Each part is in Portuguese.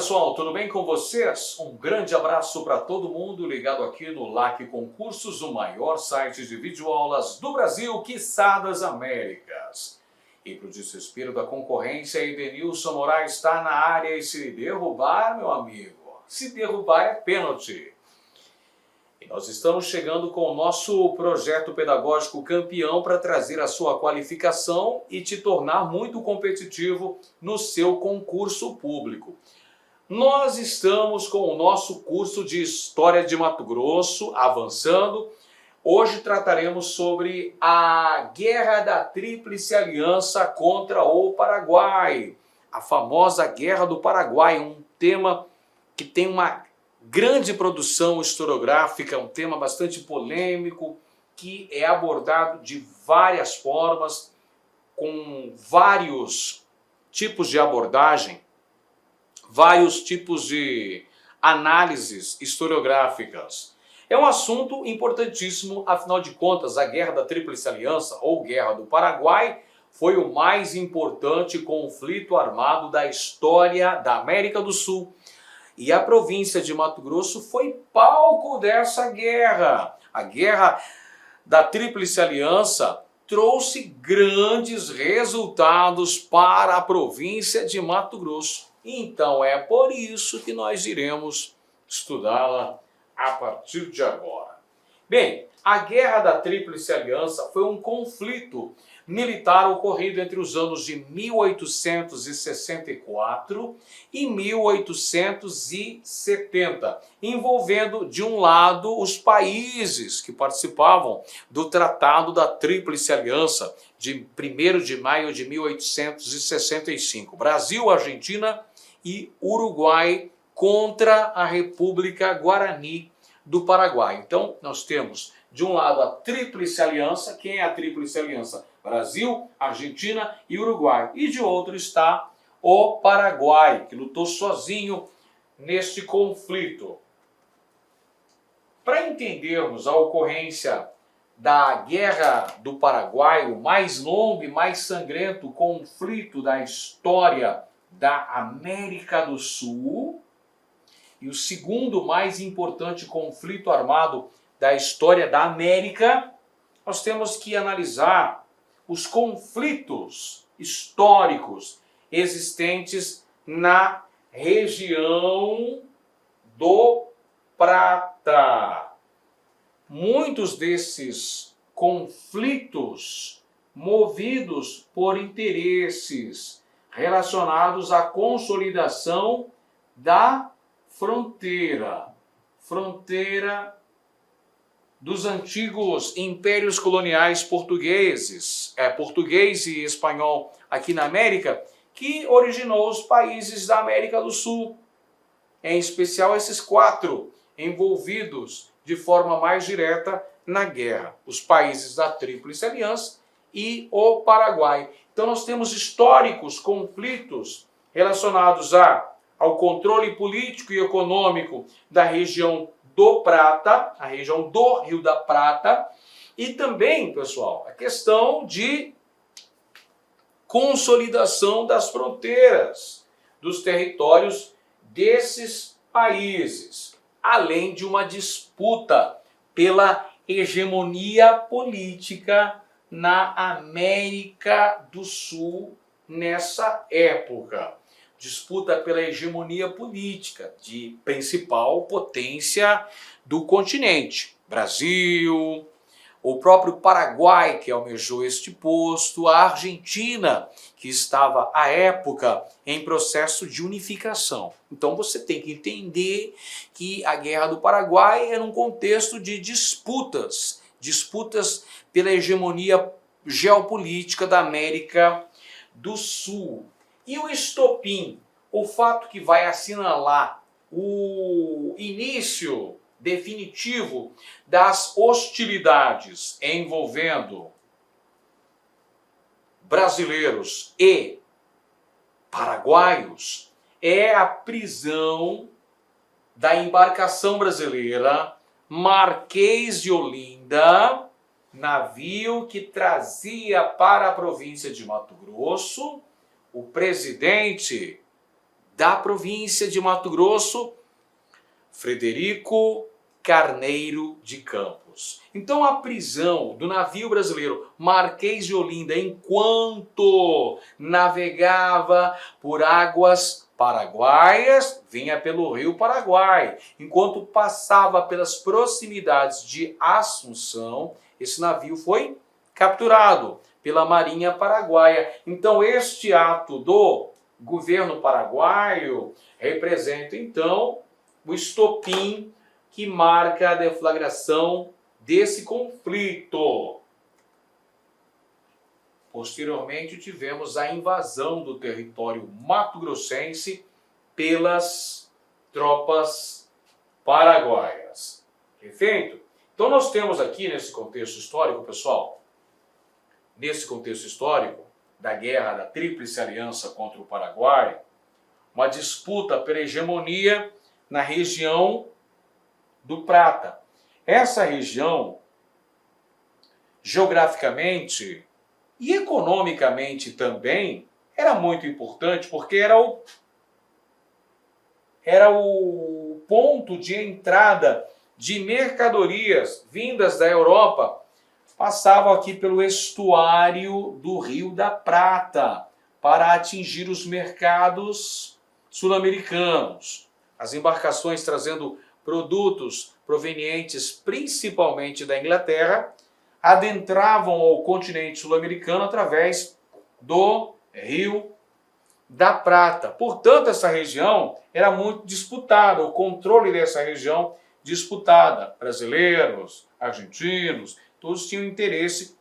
pessoal, tudo bem com vocês? Um grande abraço para todo mundo ligado aqui no LAC Concursos, o maior site de videoaulas do Brasil, quiçá das Américas. E para o desespero da concorrência, Edenilson Moraes está na área e se derrubar, meu amigo, se derrubar é pênalti. E nós estamos chegando com o nosso projeto pedagógico campeão para trazer a sua qualificação e te tornar muito competitivo no seu concurso público. Nós estamos com o nosso curso de História de Mato Grosso avançando. Hoje trataremos sobre a Guerra da Tríplice Aliança contra o Paraguai. A famosa Guerra do Paraguai, um tema que tem uma grande produção historiográfica, um tema bastante polêmico, que é abordado de várias formas, com vários tipos de abordagem, vários tipos de análises historiográficas. É um assunto importantíssimo, afinal de contas, a Guerra da Tríplice Aliança, ou Guerra do Paraguai, foi o mais importante conflito armado da história da América do Sul. E a província de Mato Grosso foi palco dessa guerra. A Guerra da Tríplice Aliança trouxe grandes resultados para a província de Mato Grosso. Então é por isso que nós iremos estudá-la a partir de agora. Bem, a Guerra da Tríplice Aliança foi um conflito militar ocorrido entre os anos de 1864 e 1870, envolvendo, de um lado, os países que participavam do Tratado da Tríplice Aliança, de 1º de maio de 1865, Brasil, Argentina e Uruguai, contra a República Guarani do Paraguai. Então, nós temos, de um lado, a Tríplice Aliança. Quem é a Tríplice Aliança? Brasil, Argentina e Uruguai. E de outro está o Paraguai, que lutou sozinho neste conflito. Para entendermos a ocorrência da Guerra do Paraguai, o mais longo e mais sangrento conflito da história da América do Sul, e o segundo mais importante conflito armado da história da América, nós temos que analisar os conflitos históricos existentes na região do Prata. Muitos desses conflitos movidos por interesses relacionados à consolidação da fronteira dos antigos impérios coloniais portugueses, português e espanhol aqui na América, que originou os países da América do Sul, em especial esses 4 envolvidos de forma mais direta na guerra, os países da Tríplice Aliança e o Paraguai. Então nós temos históricos conflitos relacionados ao controle político e econômico da região do Prata, a região do Rio da Prata, e também, pessoal, a questão de consolidação das fronteiras dos territórios desses países, além de uma disputa pela hegemonia política na América do Sul nessa época. Disputa pela hegemonia política de principal potência do continente. Brasil, o próprio Paraguai, que almejou este posto, a Argentina, que estava, à época, em processo de unificação. Então você tem que entender que a Guerra do Paraguai era um contexto de disputas pela hegemonia geopolítica da América do Sul. E o estopim, o fato que vai assinalar o início definitivo das hostilidades envolvendo brasileiros e paraguaios, é a prisão da embarcação brasileira Marquês de Olinda, navio que trazia para a província de Mato Grosso o presidente da província de Mato Grosso, Frederico Carneiro de Campos. Então a prisão do navio brasileiro Marquês de Olinda, enquanto navegava por águas paraguaias, vinha pelo rio Paraguai. Enquanto passava pelas proximidades de Assunção, esse navio foi capturado pela Marinha Paraguaia. Então este ato do governo paraguaio representa então o estopim que marca a deflagração desse conflito. Posteriormente, tivemos a invasão do território mato-grossense pelas tropas paraguaias. Perfeito? Então, nós temos aqui nesse contexto histórico, pessoal, nesse contexto histórico da guerra da Tríplice Aliança contra o Paraguai, uma disputa pela hegemonia na região do Prata. Essa região, geograficamente e economicamente também, era muito importante porque era o ponto de entrada de mercadorias vindas da Europa, passavam aqui pelo estuário do Rio da Prata para atingir os mercados sul-americanos. As embarcações trazendo produtos provenientes principalmente da Inglaterra adentravam ao continente sul-americano através do Rio da Prata. Portanto, essa região era muito disputada, o controle dessa região disputada. Brasileiros, argentinos, todos tinham interesse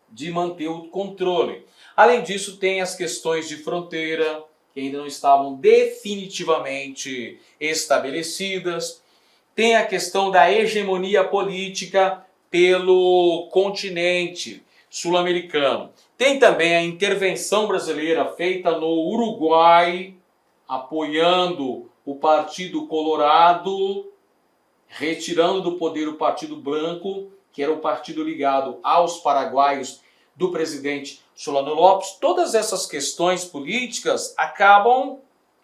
de manter o controle. Além disso, tem as questões de fronteira, que ainda não estavam definitivamente estabelecidas. Tem a questão da hegemonia política pelo continente sul-americano. Tem também a intervenção brasileira feita no Uruguai, apoiando o Partido Colorado, retirando do poder o Partido Branco, que era o partido ligado aos paraguaios do presidente Solano Lopes. Todas essas questões políticas acabam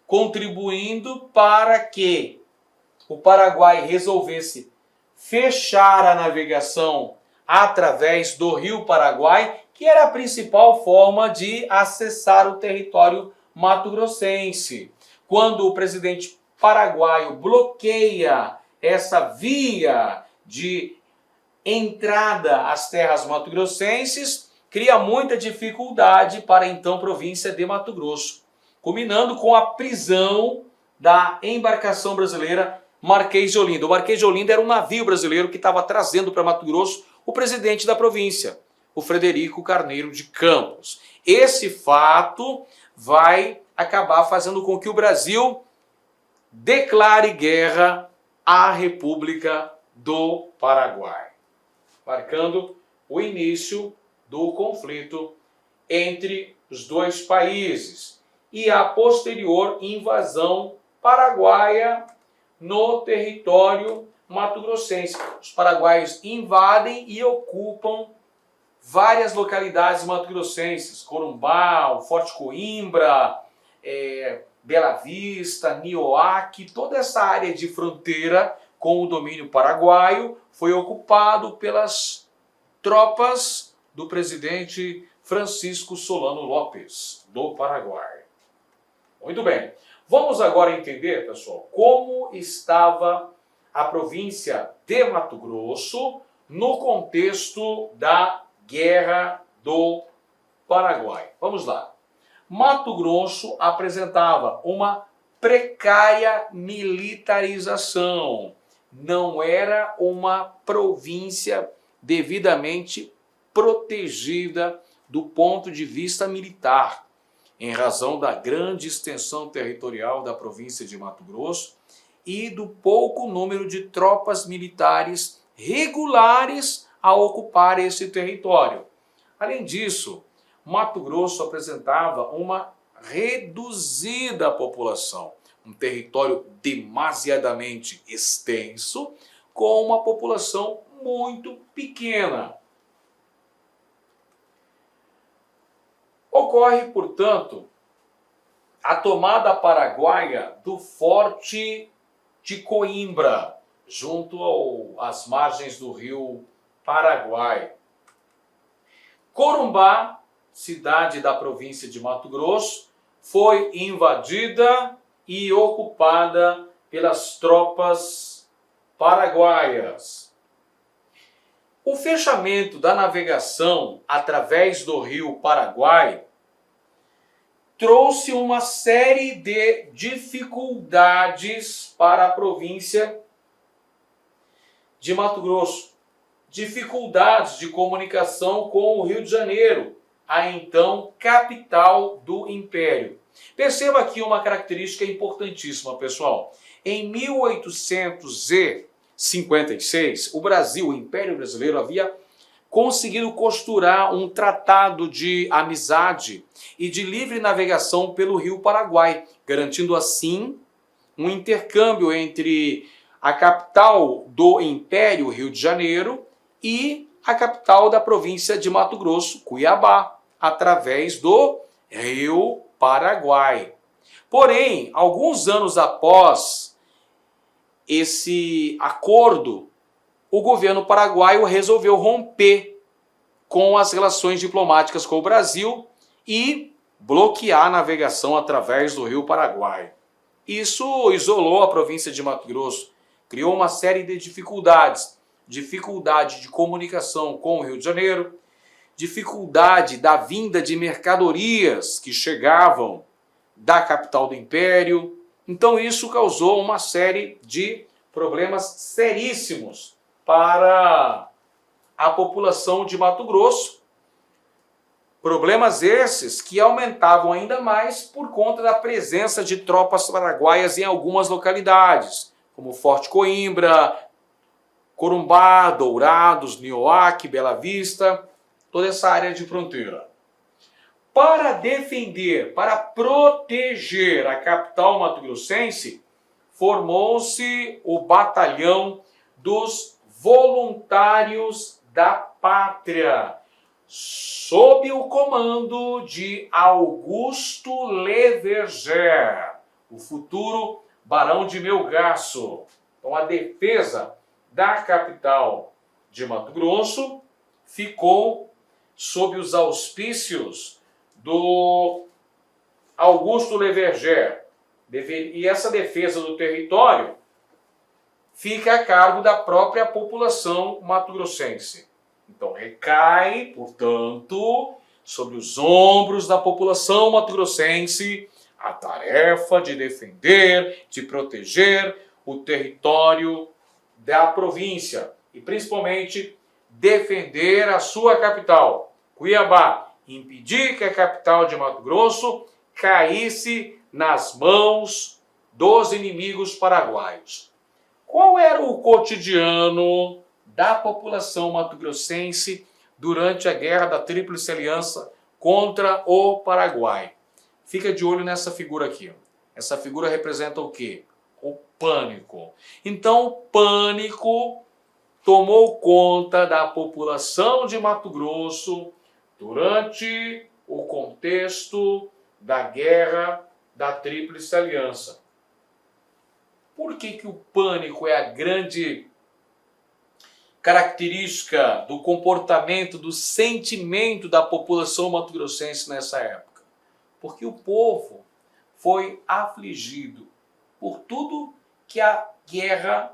contribuindo para que o Paraguai resolvesse fechar a navegação através do Rio Paraguai, que era a principal forma de acessar o território mato-grossense. Quando o presidente paraguaio bloqueia essa via de entrada às terras mato-grossenses, cria muita dificuldade para a então província de Mato Grosso, culminando com a prisão da embarcação brasileira Marquês de Olinda. O Marquês de Olinda era um navio brasileiro que estava trazendo para Mato Grosso o presidente da província, o Frederico Carneiro de Campos. Esse fato vai acabar fazendo com que o Brasil declare guerra à República do Paraguai, marcando o início do conflito entre os dois países e a posterior invasão paraguaia no território mato-grossense. Os paraguaios invadem e ocupam várias localidades mato-grossenses: Corumbá, Forte Coimbra, Bela Vista, Nioaque. Toda essa área de fronteira com o domínio paraguaio foi ocupado pelas tropas do presidente Francisco Solano Lopes, do Paraguai. Muito bem. Vamos agora entender, pessoal, como estava a província de Mato Grosso no contexto da Guerra do Paraguai. Vamos lá. Mato Grosso apresentava uma precária militarização. Não era uma província devidamente protegida do ponto de vista militar, em razão da grande extensão territorial da província de Mato Grosso e do pouco número de tropas militares regulares a ocupar esse território. Além disso, Mato Grosso apresentava uma reduzida população, um território demasiadamente extenso, com uma população muito pequena. Ocorre, portanto, a tomada paraguaia do Forte de Coimbra, junto às margens do rio Paraguai. Corumbá, cidade da província de Mato Grosso, foi invadida e ocupada pelas tropas paraguaias. O fechamento da navegação através do rio Paraguai trouxe uma série de dificuldades para a província de Mato Grosso. Dificuldades de comunicação com o Rio de Janeiro, a então capital do Império. Perceba aqui uma característica importantíssima, pessoal. Em 1856, o Brasil, o Império Brasileiro, havia conseguido costurar um tratado de amizade e de livre navegação pelo Rio Paraguai, garantindo assim um intercâmbio entre a capital do Império, Rio de Janeiro, e a capital da província de Mato Grosso, Cuiabá, através do Rio Paraguai. Porém, alguns anos após esse acordo, o governo paraguaio resolveu romper com as relações diplomáticas com o Brasil e bloquear a navegação através do Rio Paraguai. Isso isolou a província de Mato Grosso, criou uma série de dificuldades. Dificuldade de comunicação com o Rio de Janeiro, dificuldade da vinda de mercadorias que chegavam da capital do Império. Então isso causou uma série de problemas seríssimos para a população de Mato Grosso. Problemas esses que aumentavam ainda mais por conta da presença de tropas paraguaias em algumas localidades, como Forte Coimbra, Corumbá, Dourados, Nioaque, Bela Vista, toda essa área de fronteira. Para defender, para proteger a capital mato-grossense, formou-se o Batalhão dos Voluntários da Pátria, sob o comando de Augusto Leverger, o futuro Barão de Melgaço. Então a defesa da capital de Mato Grosso ficou sob os auspícios do Augusto Leverger. E essa defesa do território fica a cargo da própria população mato-grossense. Então recai, portanto, sobre os ombros da população mato-grossense a tarefa de defender, de proteger o território da província e principalmente defender a sua capital, Cuiabá, impedir que a capital de Mato Grosso caísse nas mãos dos inimigos paraguaios. Qual era o cotidiano da população mato-grossense durante a Guerra da Tríplice Aliança contra o Paraguai? Fica de olho nessa figura aqui. Essa figura representa o quê? O pânico. Então, o pânico tomou conta da população de Mato Grosso durante o contexto da Guerra da Tríplice Aliança. Por que o pânico é a grande característica do comportamento, do sentimento da população mato-grossense nessa época? Porque o povo foi afligido por tudo que a guerra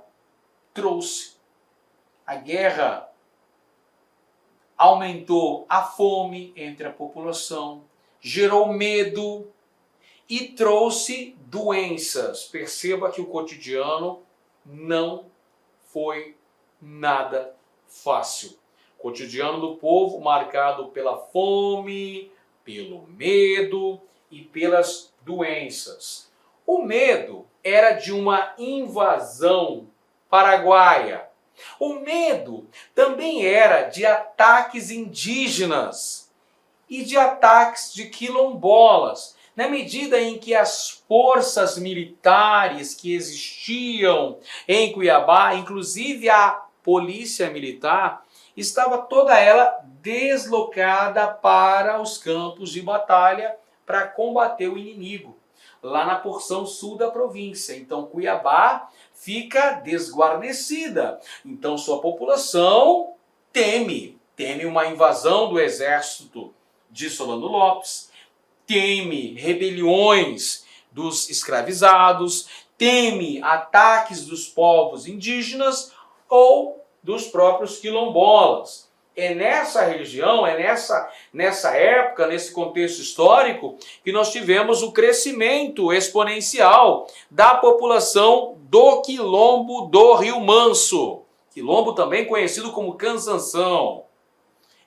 trouxe. A guerra aumentou a fome entre a população, gerou medo e trouxe doenças. Perceba que o cotidiano não foi nada fácil. O cotidiano do povo marcado pela fome, pelo medo e pelas doenças. O medo era de uma invasão paraguaia. O medo também era de ataques indígenas e de ataques de quilombolas, na medida em que as forças militares que existiam em Cuiabá, inclusive a polícia militar, estava toda ela deslocada para os campos de batalha para combater o inimigo. lá na porção sul da província. Então Cuiabá fica desguarnecida. Então sua população teme uma invasão do exército de Solano Lopes, teme rebeliões dos escravizados, teme ataques dos povos indígenas ou dos próprios quilombolas. É nessa região, nessa época, nesse contexto histórico, que nós tivemos o crescimento exponencial da população do Quilombo do Rio Manso. Quilombo também conhecido como Cansanção.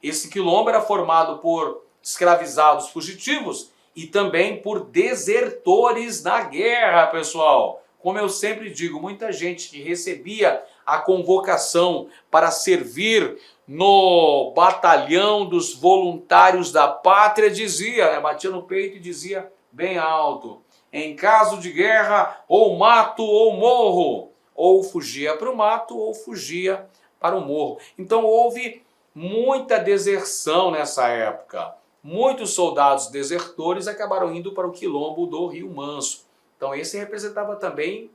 Esse quilombo era formado por escravizados fugitivos e também por desertores da guerra, pessoal. Como eu sempre digo, muita gente que recebia a convocação para servir no batalhão dos voluntários da pátria dizia, batia no peito e dizia bem alto: em caso de guerra, ou mato ou morro. Ou fugia para o mato ou fugia para o morro. Então houve muita deserção nessa época. Muitos soldados desertores acabaram indo para o quilombo do Rio Manso. Então esse representava também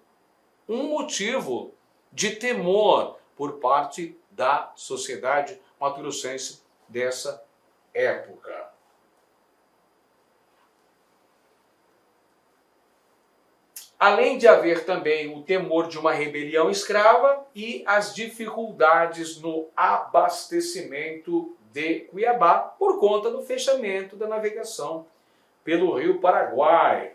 um motivo de temor por parte da sociedade mato-grossense dessa época. Além de haver também o temor de uma rebelião escrava e as dificuldades no abastecimento de Cuiabá por conta do fechamento da navegação pelo Rio Paraguai.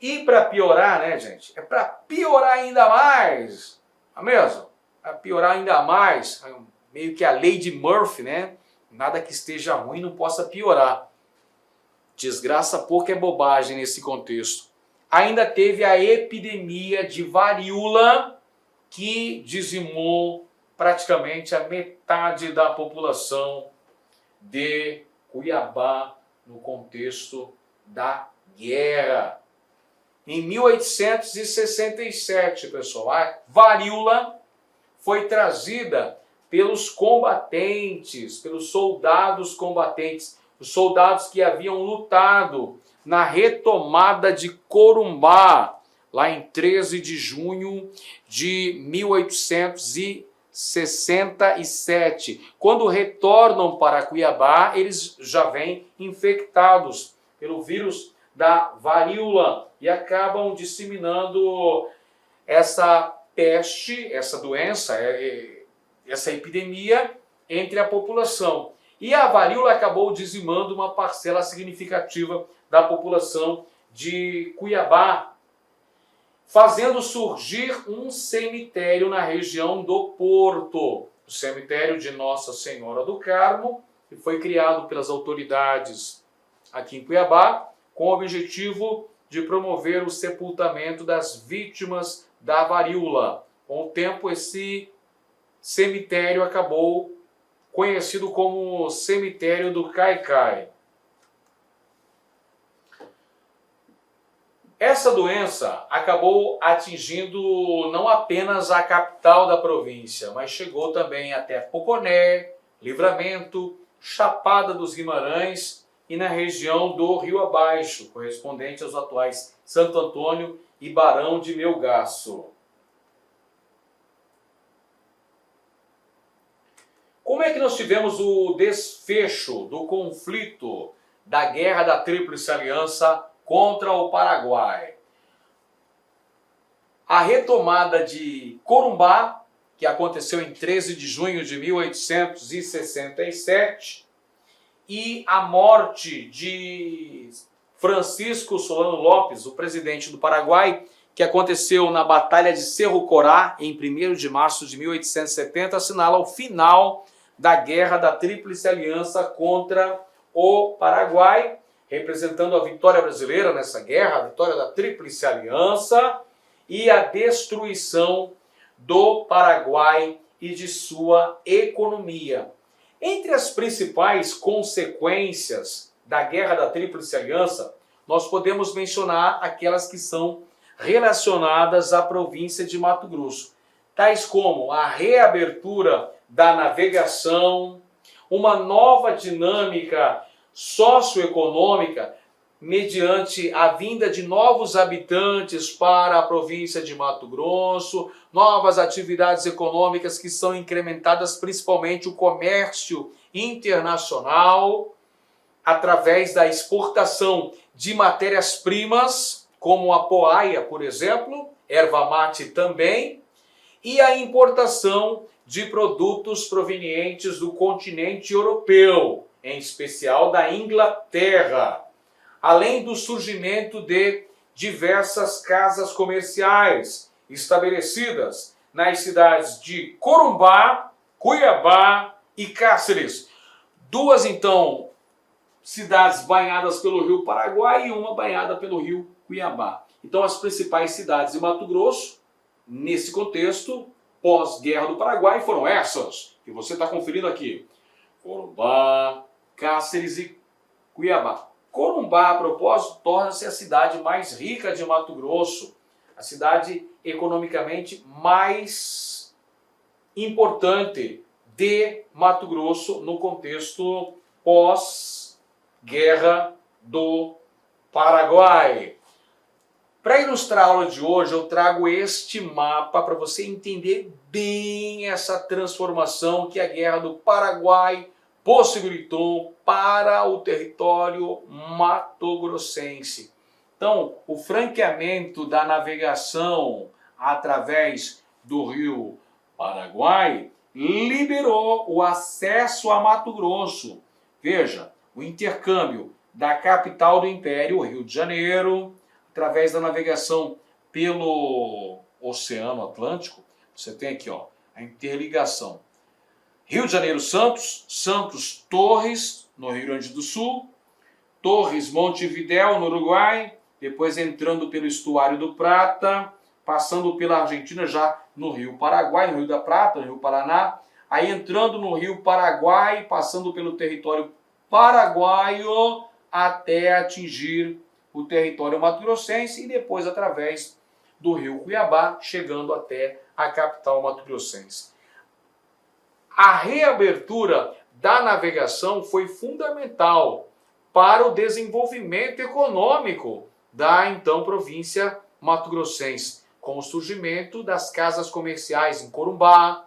E para piorar, né, gente? É para piorar ainda mais, não é mesmo? Para piorar ainda mais, meio que a lei de Murphy, né? Nada que esteja ruim não possa piorar. Desgraça pouco é bobagem nesse contexto. Ainda teve a epidemia de varíola que dizimou praticamente a metade da população de Cuiabá no contexto da guerra. Em 1867, pessoal, a varíola foi trazida pelos combatentes, pelos soldados combatentes, os soldados que haviam lutado na retomada de Corumbá, lá em 13 de junho de 1867. Quando retornam para Cuiabá, eles já vêm infectados pelo vírus da varíola e acabam disseminando essa peste, essa doença, essa epidemia entre a população. E a varíola acabou dizimando uma parcela significativa da população de Cuiabá, fazendo surgir um cemitério na região do Porto, o cemitério de Nossa Senhora do Carmo, que foi criado pelas autoridades aqui em Cuiabá, com o objetivo de promover o sepultamento das vítimas da varíola. Com o tempo, esse cemitério acabou conhecido como Cemitério do Caicai. Essa doença acabou atingindo não apenas a capital da província, mas chegou também até Poconé, Livramento, Chapada dos Guimarães e na região do Rio Abaixo, correspondente aos atuais Santo Antônio e Barão de Melgaço. Como é que nós tivemos o desfecho do conflito da Guerra da Tríplice Aliança contra o Paraguai? A retomada de Corumbá, que aconteceu em 13 de junho de 1867, e a morte de Francisco Solano Lopes, o presidente do Paraguai, que aconteceu na Batalha de Cerro Corá, em 1º de março de 1870, assinala o final da Guerra da Tríplice Aliança contra o Paraguai, representando a vitória brasileira nessa guerra, a vitória da Tríplice Aliança e a destruição do Paraguai e de sua economia. Entre as principais consequências da Guerra da Tríplice Aliança, nós podemos mencionar aquelas que são relacionadas à província de Mato Grosso, tais como a reabertura da navegação, uma nova dinâmica socioeconômica, mediante a vinda de novos habitantes para a província de Mato Grosso, novas atividades econômicas que são incrementadas, principalmente o comércio internacional, através da exportação de matérias-primas, como a poaia, por exemplo, erva mate também, e a importação de produtos provenientes do continente europeu, em especial da Inglaterra, além do surgimento de diversas casas comerciais estabelecidas nas cidades de Corumbá, Cuiabá e Cáceres. Duas, então, cidades banhadas pelo Rio Paraguai e uma banhada pelo Rio Cuiabá. Então, as principais cidades de Mato Grosso, nesse contexto, pós-Guerra do Paraguai, foram essas, que você está conferindo aqui. Corumbá, Cáceres e Cuiabá. Corumbá, a propósito, torna-se a cidade mais rica de Mato Grosso, a cidade economicamente mais importante de Mato Grosso no contexto pós-Guerra do Paraguai. Para ilustrar a aula de hoje, eu trago este mapa para você entender bem essa transformação que a Guerra do Paraguai possibilitou para o território mato-grossense. Então, o franqueamento da navegação através do rio Paraguai liberou o acesso a Mato Grosso. Veja, o intercâmbio da capital do Império, o Rio de Janeiro, através da navegação pelo Oceano Atlântico. Você tem aqui, ó, a interligação Rio de Janeiro, Santos, Santos, Torres, no Rio Grande do Sul, Torres, Montevidéu, no Uruguai, depois entrando pelo Estuário do Prata, passando pela Argentina, já no Rio Paraguai, no Rio da Prata, no Rio Paraná, aí entrando no Rio Paraguai, passando pelo território paraguaio, até atingir o território mato-grossense e depois através do Rio Cuiabá, chegando até a capital mato-grossense. A reabertura da navegação foi fundamental para o desenvolvimento econômico da então província mato-grossense, com o surgimento das casas comerciais em Corumbá,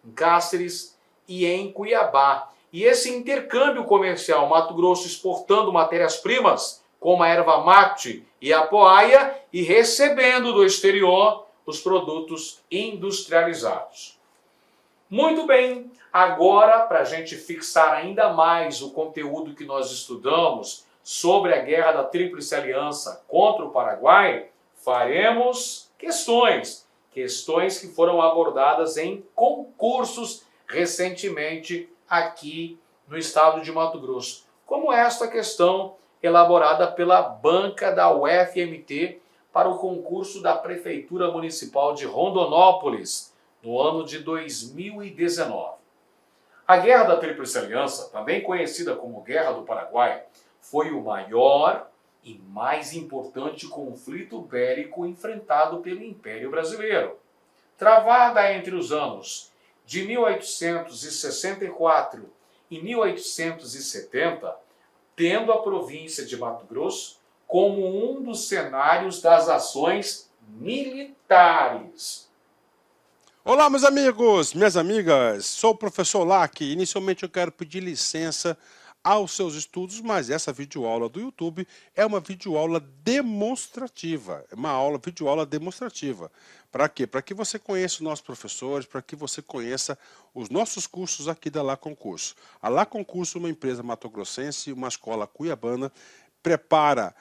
em Cáceres e em Cuiabá. E esse intercâmbio comercial, Mato Grosso exportando matérias-primas, como a erva mate e a poaia, e recebendo do exterior os produtos industrializados. Muito bem, agora, para a gente fixar ainda mais o conteúdo que nós estudamos sobre a Guerra da Tríplice Aliança contra o Paraguai, faremos questões que foram abordadas em concursos recentemente aqui no estado de Mato Grosso, como esta questão elaborada pela banca da UFMT para o concurso da Prefeitura Municipal de Rondonópolis, no ano de 2019. A Guerra da Tríplice Aliança, também conhecida como Guerra do Paraguai, foi o maior e mais importante conflito bélico enfrentado pelo Império Brasileiro. Travada entre os anos de 1864 e 1870, tendo a província de Mato Grosso como um dos cenários das ações militares. Olá, meus amigos, minhas amigas, sou o professor Lac. Inicialmente eu quero pedir licença aos seus estudos, mas essa videoaula do YouTube é uma videoaula demonstrativa, videoaula demonstrativa. Para quê? Para que você conheça os nossos professores, para que você conheça os nossos cursos aqui da Lá Concurso. A Lá Concurso é uma empresa mato-grossense, uma escola cuiabana, prepara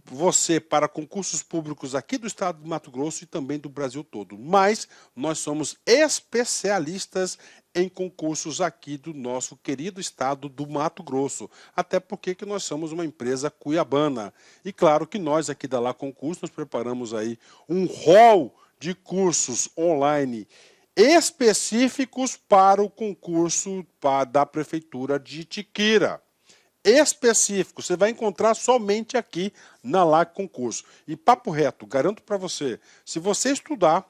você para concursos públicos aqui do estado do Mato Grosso e também do Brasil todo. Mas nós somos especialistas em concursos aqui do nosso querido estado do Mato Grosso. Até porque que nós somos uma empresa cuiabana. E claro que nós aqui da Lá Concurso, nós preparamos aí um rol de cursos online específicos para o concurso da Prefeitura de Itiquira. Específico, você vai encontrar somente aqui na Lá Concurso. E papo reto, garanto para você, se você estudar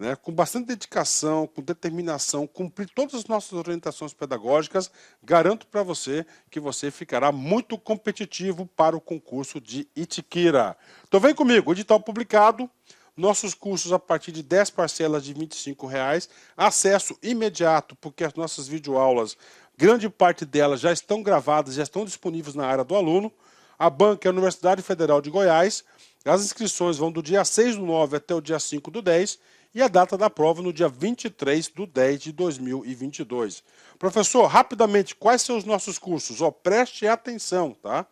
né, com bastante dedicação, com determinação, cumprir todas as nossas orientações pedagógicas, garanto para você que você ficará muito competitivo para o concurso de Itiquira. Então vem comigo, edital publicado, nossos cursos a partir de 10 parcelas de R$ 25,00, acesso imediato, porque as nossas videoaulas, grande parte delas já estão gravadas, já estão disponíveis na área do aluno. A banca é a Universidade Federal de Goiás. As inscrições vão do dia 6/9 até o dia 5/10 e a data da prova no dia 23/10 de 2022. Professor, rapidamente, quais são os nossos cursos? Preste atenção, tá?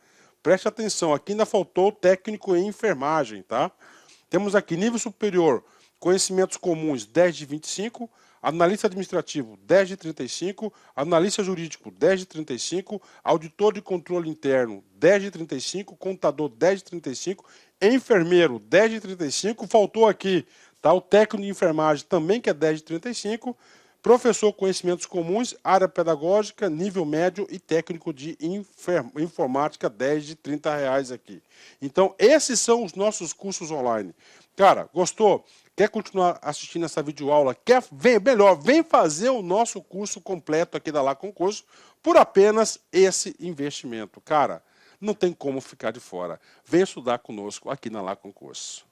Preste atenção, aqui ainda faltou técnico em enfermagem, tá? Temos aqui nível superior, conhecimentos comuns 10 de 25, analista administrativo 10 de 35, analista jurídico 10 de 35, auditor de controle interno 10 de 35, contador 10 de 35, enfermeiro 10 de 35, faltou aqui, tá, o técnico de enfermagem também que é 10 de 35, professor conhecimentos comuns, área pedagógica, nível médio e técnico de informática, 10 de R$ 30,00 aqui. Então, esses são os nossos cursos online. Cara, gostou? Quer continuar assistindo essa videoaula? Vem fazer o nosso curso completo aqui da Lá Concurso por apenas esse investimento. Cara, não tem como ficar de fora. Vem estudar conosco aqui na Lá Concurso.